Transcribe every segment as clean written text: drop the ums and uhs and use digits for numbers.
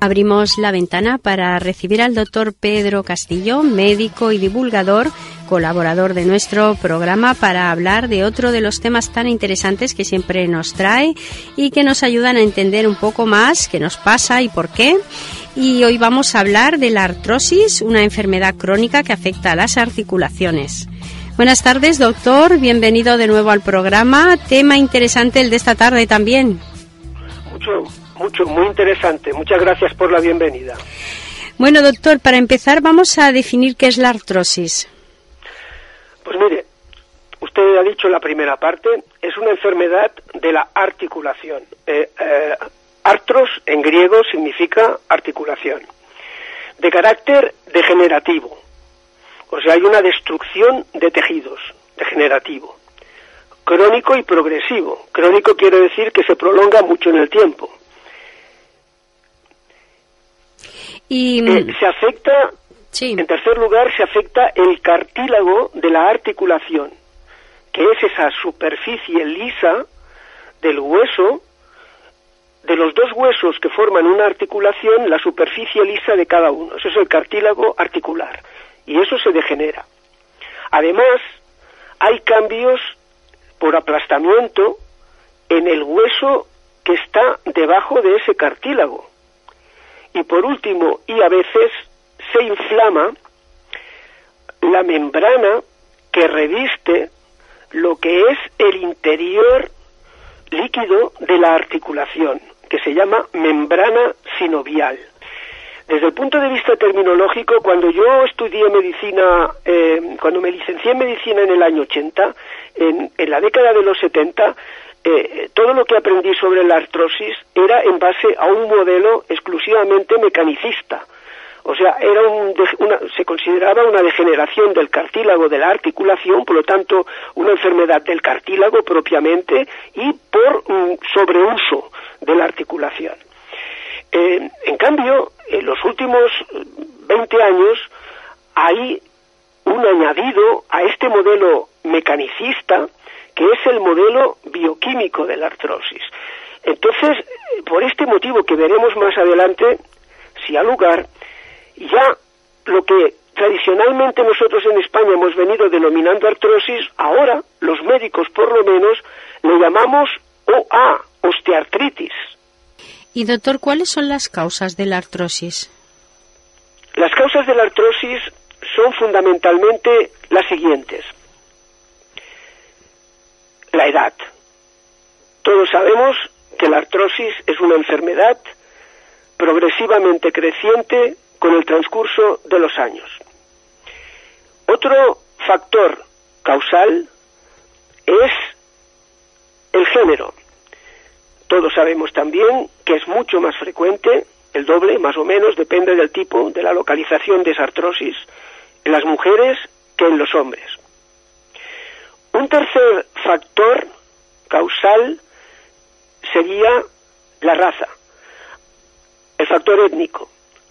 Abrimos la ventana para recibir al doctor Pedro Castillo, médico y divulgador, colaborador de nuestro programa, para hablar de otro de los temas tan interesantes que siempre nos trae y que nos ayudan a entender un poco más qué nos pasa y por qué. Y hoy vamos a hablar de la artrosis, una enfermedad crónica que afecta a las articulaciones. Buenas tardes, doctor. Bienvenido de nuevo al programa. Tema interesante el de esta tarde también. Muy interesante. Muchas gracias por la bienvenida. Bueno, doctor, para empezar vamos a definir qué es la artrosis. Pues mire, usted ha dicho la primera parte, es una enfermedad de la articulación. Artros en griego significa articulación. De carácter degenerativo. O sea, hay una destrucción de tejidos, degenerativo. Crónico y progresivo. Crónico quiere decir que se prolonga mucho en el tiempo. Y se afecta, sí. En tercer lugar, se afecta el cartílago de la articulación, que es esa superficie lisa del hueso, de los dos huesos que forman una articulación, la superficie lisa de cada uno. Eso es el cartílago articular, y eso se degenera. Además, hay cambios por aplastamiento en el hueso que está debajo de ese cartílago. Y por último, y a veces, se inflama la membrana que reviste lo que es el interior líquido de la articulación, que se llama membrana sinovial. Desde el punto de vista terminológico, cuando yo estudié medicina, cuando me licencié en medicina en el año 80, en la década de los 70, todo lo que aprendí sobre la artrosis era en base a un modelo exclusivamente mecanicista. O sea, era se consideraba una degeneración del cartílago de la articulación, por lo tanto, una enfermedad del cartílago propiamente y por sobreuso de la articulación. En cambio, en los últimos 20 años hay un añadido a este modelo mecanicista, que es el modelo bioquímico de la artrosis. Entonces, por este motivo que veremos más adelante, si ha lugar, ya lo que tradicionalmente nosotros en España hemos venido denominando artrosis, ahora los médicos por lo menos le llamamos OA, osteoartritis. Y doctor, ¿cuáles son las causas de la artrosis? Las causas de la artrosis son fundamentalmente las siguientes. La edad. Todos sabemos que la artrosis es una enfermedad progresivamente creciente con el transcurso de los años. Otro factor causal es el género. Todos sabemos también que es mucho más frecuente, el doble más o menos, depende del tipo, de la localización de esa artrosis, en las mujeres que en los hombres. Un tercer factor causal sería la raza, el factor étnico.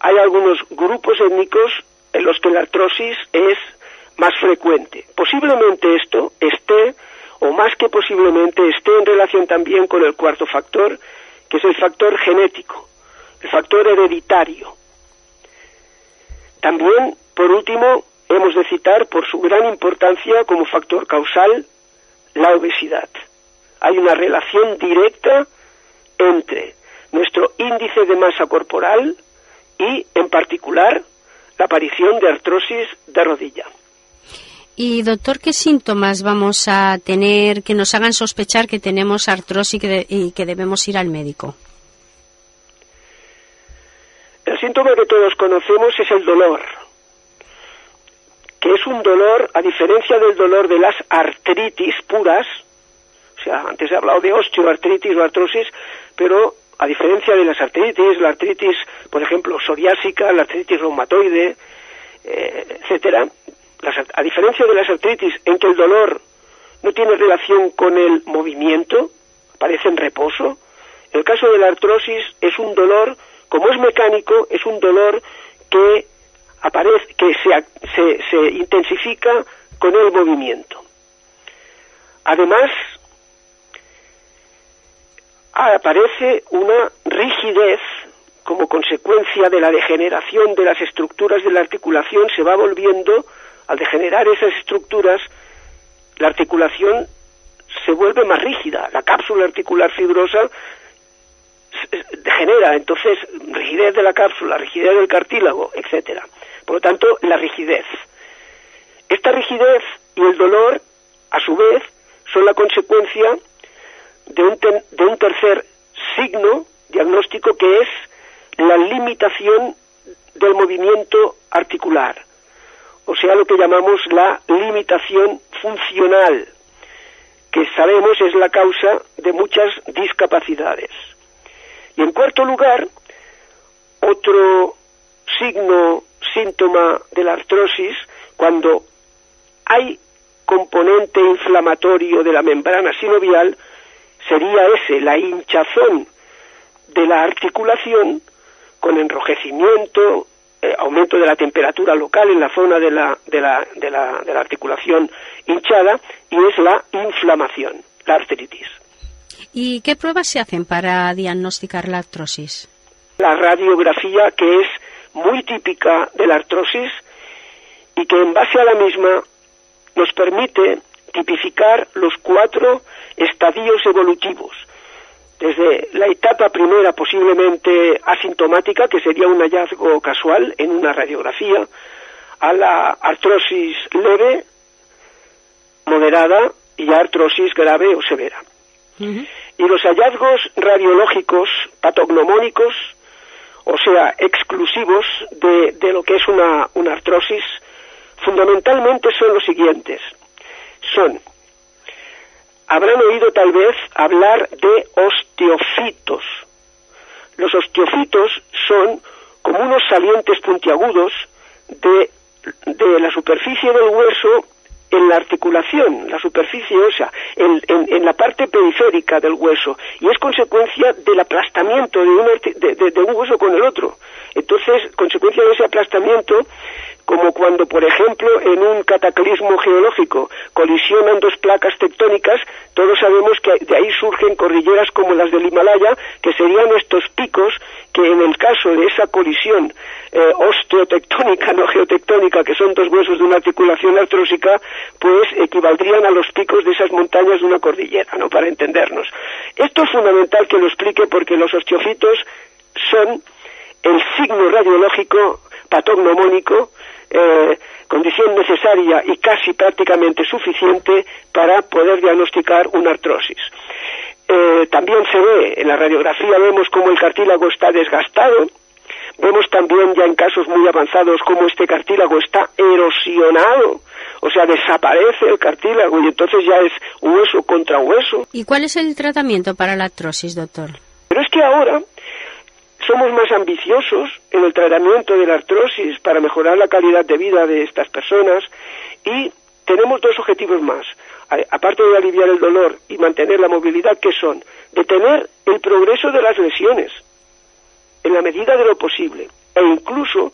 Hay algunos grupos étnicos en los que la artrosis es más frecuente. Posiblemente esto esté, o más que posiblemente, esté en relación también con el cuarto factor, que es el factor genético, el factor hereditario. También, por último, hemos de citar, por su gran importancia como factor causal, la obesidad. Hay una relación directa entre nuestro índice de masa corporal y, en particular, la aparición de artrosis de rodilla. Y, doctor, ¿qué síntomas vamos a tener que nos hagan sospechar que tenemos artrosis y que debemos ir al médico? El síntoma que todos conocemos es el dolor, que es un dolor, a diferencia del dolor de las artritis puras, o sea, antes he hablado de osteoartritis o artrosis, pero a diferencia de las artritis, la artritis, por ejemplo, psoriásica, la artritis reumatoide, etcétera, a diferencia de las artritis en que el dolor no tiene relación con el movimiento, aparece en reposo, en el caso de la artrosis es un dolor, como es mecánico, es un dolor que aparece, que se intensifica con el movimiento. Además, aparece una rigidez como consecuencia de la degeneración de las estructuras de la articulación, se va volviendo, al degenerar esas estructuras, la articulación se vuelve más rígida, la cápsula articular fibrosa degenera, entonces rigidez de la cápsula, rigidez del cartílago, etcétera. Por lo tanto, la rigidez. Esta rigidez y el dolor, a su vez, son la consecuencia de un tercer signo diagnóstico, que es la limitación del movimiento articular, o sea, lo que llamamos la limitación funcional, que sabemos es la causa de muchas discapacidades. Y en cuarto lugar, otro síntoma de la artrosis, cuando hay componente inflamatorio de la membrana sinovial, sería ese, la hinchazón de la articulación, con enrojecimiento, aumento de la temperatura local en la zona de la articulación hinchada, y es la inflamación, la artritis. ¿Y qué pruebas se hacen para diagnosticar la artrosis? La radiografía, que es muy típica de la artrosis y que en base a la misma nos permite tipificar los 4 estadios evolutivos, desde la etapa primera posiblemente asintomática, que sería un hallazgo casual en una radiografía, a la artrosis leve, moderada y artrosis grave o severa. Uh-huh. Y los hallazgos radiológicos patognomónicos, o sea, exclusivos de lo que es una artrosis, fundamentalmente son los siguientes. Habrán oído tal vez hablar de osteofitos. Los osteofitos son como unos salientes puntiagudos de la superficie del hueso en la articulación, la superficie ósea, en la parte periférica del hueso, y es consecuencia del aplastamiento de un hueso con el otro. Entonces, consecuencia de ese aplastamiento, como cuando, por ejemplo, en un cataclismo geológico colisionan 2 placas tectónicas, todos sabemos que de ahí surgen cordilleras como las del Himalaya, que serían estos picos que en el caso de esa colisión osteotectónica, no geotectónica, que son 2 huesos de una articulación artrósica, pues equivaldrían a los picos de esas montañas de una cordillera, ¿no?, para entendernos. Esto es fundamental que lo explique, porque los osteofitos son el signo radiológico patognomónico, condición necesaria y casi prácticamente suficiente para poder diagnosticar una artrosis. También se ve, en la radiografía vemos cómo el cartílago está desgastado, vemos también ya en casos muy avanzados cómo este cartílago está erosionado, o sea, desaparece el cartílago y entonces ya es hueso contra hueso. ¿Y cuál es el tratamiento para la artrosis, doctor? Pero es que ahora somos más ambiciosos en el tratamiento de la artrosis para mejorar la calidad de vida de estas personas, y tenemos 2 objetivos más, aparte de aliviar el dolor y mantener la movilidad, que son detener el progreso de las lesiones en la medida de lo posible, e incluso,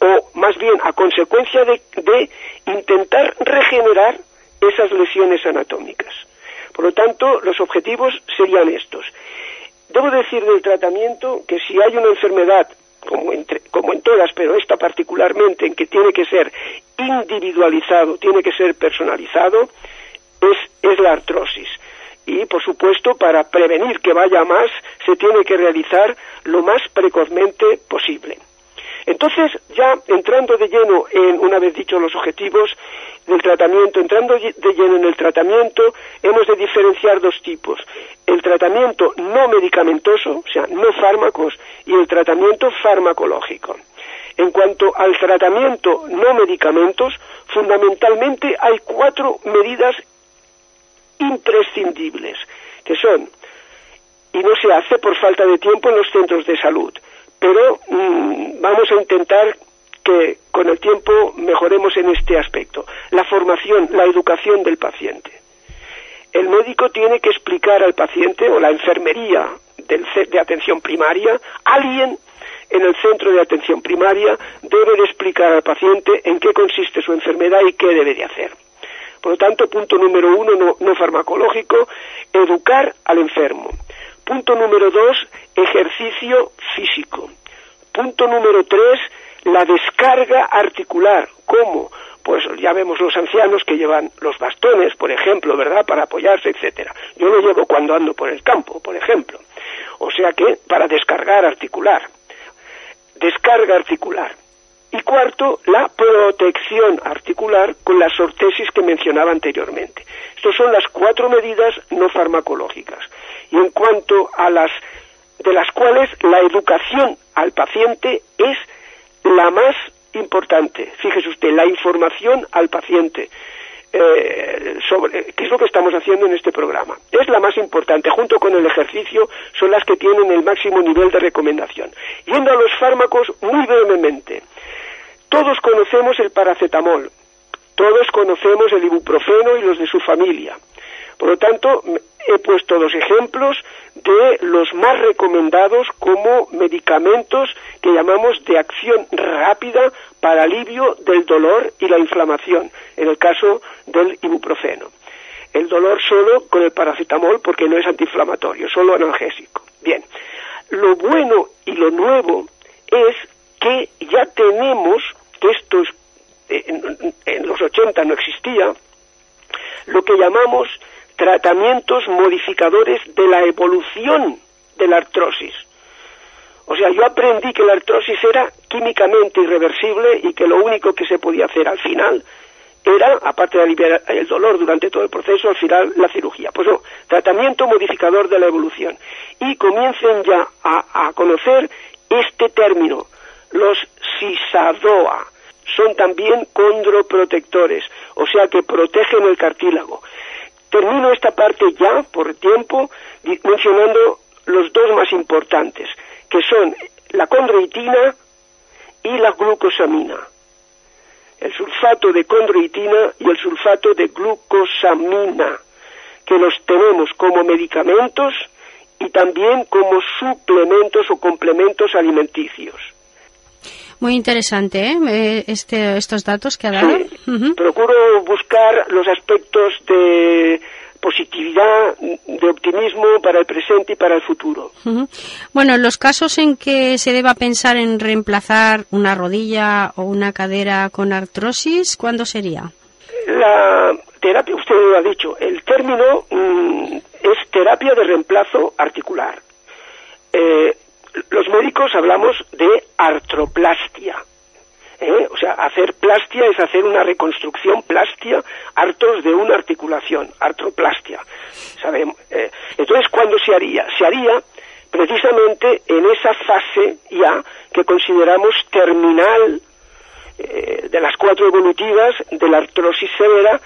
o más bien a consecuencia de intentar regenerar esas lesiones anatómicas. Por lo tanto, los objetivos serían estos. Debo decir del tratamiento que si hay una enfermedad, como en todas, pero esta particularmente, en que tiene que ser individualizado, tiene que ser personalizado, es la artrosis. Y, por supuesto, para prevenir que vaya a más, se tiene que realizar lo más precozmente posible. Entonces, ya entrando de lleno una vez dicho los objetivos del tratamiento, entrando de lleno en el tratamiento, hemos de diferenciar 2 tipos. El tratamiento no medicamentoso, o sea, no fármacos, y el tratamiento farmacológico. En cuanto al tratamiento no medicamentos, fundamentalmente hay 4 medidas imprescindibles, que son, y no se hace por falta de tiempo en los centros de salud, pero vamos a intentar que con el tiempo mejoremos en este aspecto: la formación, la educación del paciente. El médico tiene que explicar al paciente, o la enfermería de atención primaria, alguien en el centro de atención primaria debe de explicar al paciente en qué consiste su enfermedad y qué debe de hacer. Por lo tanto, punto número 1, no farmacológico, educar al enfermo. Punto número 2, ejercicio físico. Punto número 3, la descarga articular. ¿Cómo? Pues ya vemos los ancianos que llevan los bastones, por ejemplo, ¿verdad?, para apoyarse, etcétera. Yo lo llevo cuando ando por el campo, por ejemplo. O sea que para descargar articular. Descarga articular. Y cuarto, la protección articular con las ortesis que mencionaba anteriormente. Estas son las 4 medidas no farmacológicas. Y en cuanto a de las cuales la educación al paciente es la más importante. Fíjese usted, la información al paciente sobre qué es lo que estamos haciendo en este programa. Es la más importante, junto con el ejercicio, son las que tienen el máximo nivel de recomendación. Yendo a los fármacos, muy brevemente. Todos conocemos el paracetamol, todos conocemos el ibuprofeno y los de su familia. Por lo tanto, he puesto 2 ejemplos de los más recomendados como medicamentos que llamamos de acción rápida para alivio del dolor y la inflamación, en el caso del ibuprofeno. El dolor solo con el paracetamol porque no es antiinflamatorio, solo analgésico. Bien, lo bueno y lo nuevo es que ya tenemos, que esto en los 80 no existía, lo que llamamos tratamientos modificadores de la evolución de la artrosis. O sea, yo aprendí que la artrosis era químicamente irreversible y que lo único que se podía hacer al final era, aparte de aliviar el dolor durante todo el proceso, al final la cirugía. Pues no, tratamiento modificador de la evolución. Y comiencen ya a conocer este término, los SISADOA. Son también condroprotectores, o sea que protegen el cartílago. Termino esta parte ya, por tiempo, mencionando los 2 más importantes, que son la condroitina y la glucosamina. El sulfato de condroitina y el sulfato de glucosamina, que los tenemos como medicamentos y también como suplementos o complementos alimenticios. Muy interesante, estos datos que ha dado. Sí. Procuro buscar los aspectos de positividad, de optimismo para el presente y para el futuro. Bueno, los casos en que se deba pensar en reemplazar una rodilla o una cadera con artrosis, ¿cuándo sería? La terapia, usted lo ha dicho, el término es terapia de reemplazo articular. Los médicos hablamos de artroplastia. O sea, hacer plastia es hacer una reconstrucción plastia, artros de una articulación, artroplastia. ¿Sabemos? Entonces, ¿cuándo se haría? Se haría precisamente en esa fase ya que consideramos terminal de las 4 evolutivas de la artrosis severa,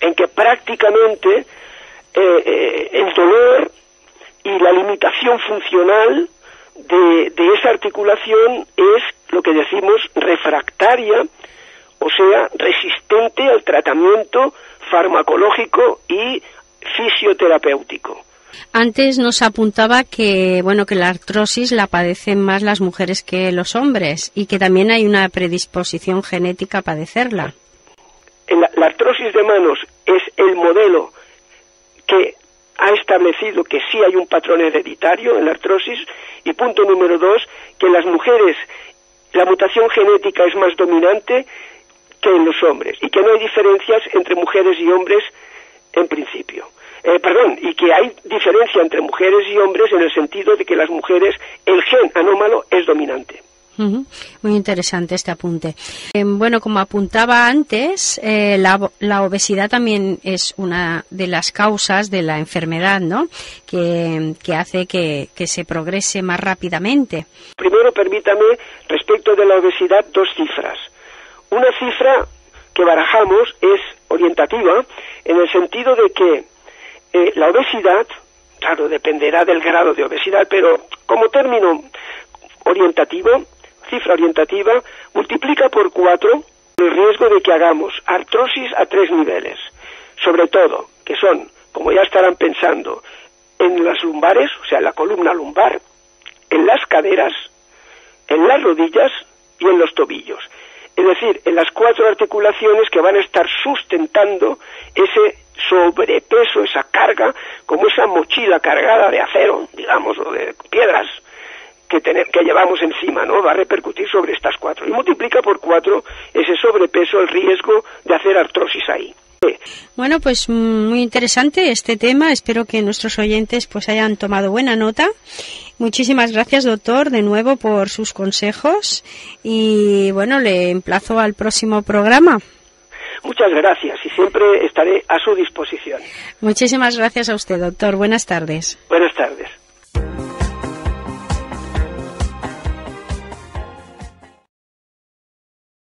en que prácticamente el dolor y la limitación funcional de esa articulación es lo que decimos refractaria, o sea, resistente al tratamiento farmacológico y fisioterapéutico. Antes nos apuntaba que que la artrosis la padecen más las mujeres que los hombres y que también hay una predisposición genética a padecerla. La artrosis de manos es el modelo que ha establecido que sí hay un patrón hereditario en la artrosis, y punto número 2, que en las mujeres la mutación genética es más dominante que en los hombres, y que no hay diferencias entre mujeres y hombres en principio. Y que hay diferencia entre mujeres y hombres en el sentido de que las mujeres, el gen anómalo es dominante. Muy interesante este apunte. Como apuntaba antes, la obesidad también es una de las causas de la enfermedad, ¿no? Que hace que se progrese más rápidamente. Primero, permítame, respecto de la obesidad, 2 cifras. Una cifra que barajamos es orientativa, en el sentido de que la obesidad, claro, dependerá del grado de obesidad, pero como término orientativo, cifra orientativa, multiplica por 4 el riesgo de que hagamos artrosis a 3 niveles, sobre todo, que son, como ya estarán pensando, en las lumbares, o sea, en la columna lumbar, en las caderas, en las rodillas y en los tobillos. Es decir, en las 4 articulaciones que van a estar sustentando ese sobrepeso, esa carga, como esa mochila cargada de acero, digamos, o de piedras que llevamos encima, ¿no? Va a repercutir sobre estas 4. Y multiplica por 4 ese sobrepeso, el riesgo de hacer artrosis ahí. Bueno, pues muy interesante este tema. Espero que nuestros oyentes pues hayan tomado buena nota. Muchísimas gracias, doctor, de nuevo por sus consejos. Y bueno, le emplazo al próximo programa. Muchas gracias y siempre estaré a su disposición. Muchísimas gracias a usted, doctor. Buenas tardes. Buenas tardes.